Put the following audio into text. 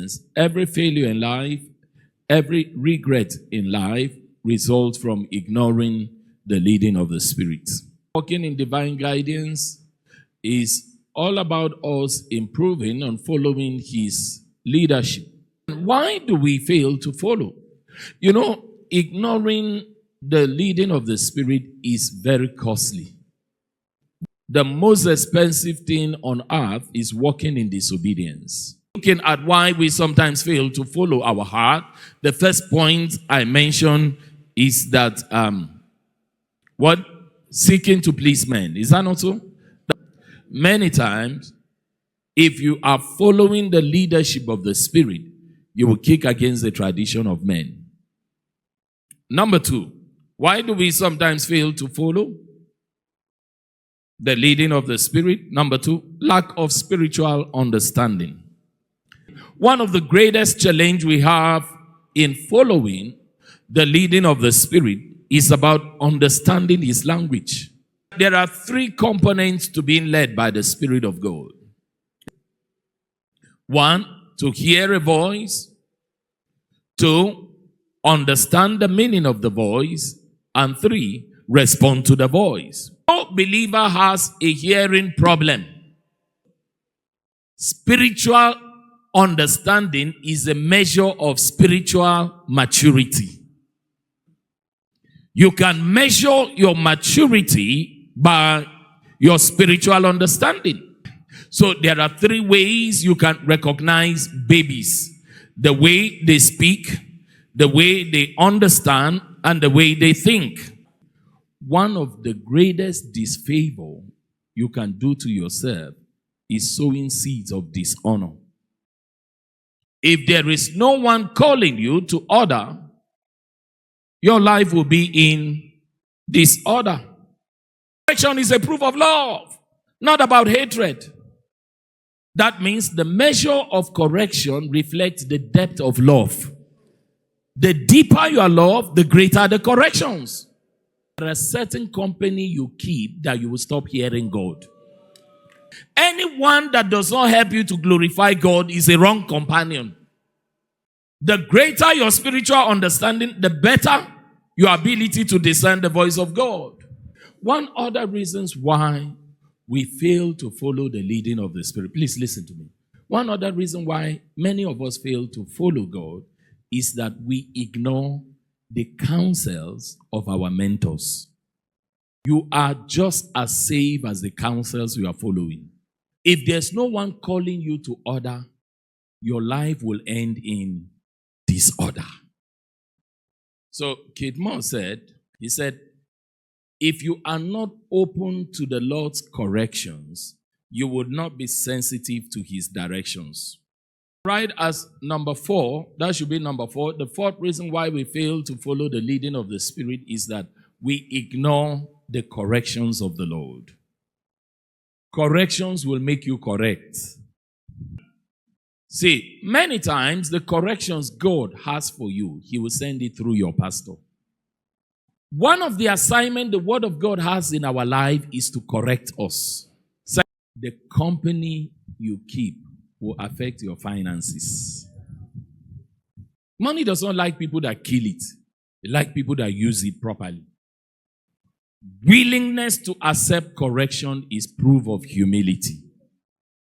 experience, every failure in life, every regret in life results from ignoring the leading of the Spirit. Walking in divine guidance is all about us improving and following His leadership. Why do we fail to follow? Ignoring the leading of the Spirit is very costly. The most expensive thing on earth is walking in disobedience. Looking at why we sometimes fail to follow our heart, the first point I mentioned is that seeking to please men. Is that not so? Many times, if you are following the leadership of the Spirit, you will kick against the tradition of men. Number 2, why do we sometimes fail to follow the leading of the Spirit? Number 2, lack of spiritual understanding. One of the greatest challenges we have in following the leading of the Spirit is about understanding His language. There are 3 components to being led by the Spirit of God. 1, to hear a voice. 2, understand the meaning of the voice. And 3, respond to the voice. No believer has a hearing problem. Spiritual understanding is a measure of spiritual maturity. You can measure your maturity by your spiritual understanding. So there are 3 ways you can recognize babies: the way they speak, the way they understand, and the way they think. One of the greatest disfavor you can do to yourself is sowing seeds of dishonor. If there is no one calling you to order, your life will be in disorder. Correction is a proof of love, not about hatred. That means the measure of correction reflects the depth of love. The deeper your love, the greater the corrections. There are certain company you keep that you will stop hearing God. Anyone that does not help you to glorify God is a wrong companion. The greater your spiritual understanding, the better your ability to discern the voice of God. One other reasons why we fail to follow the leading of the Spirit. Please listen to me. One other reason why many of us fail to follow God is that we ignore the counsels of our mentors. You are just as safe as the counsels you are following. If there's no one calling you to order, your life will end in disorder. So Kate Moore said, if you are not open to the Lord's corrections, you would not be sensitive to His directions. Right, as number 4, that should be number 4. The 4th reason why we fail to follow the leading of the Spirit is that we ignore the corrections of the Lord. Corrections will make you correct. See, many times the corrections God has for you, He will send it through your pastor. One of the assignments the Word of God has in our life is to correct us. The company you keep will affect your finances. Money does not like people that kill it. It likes people that use it properly. Willingness to accept correction is proof of humility.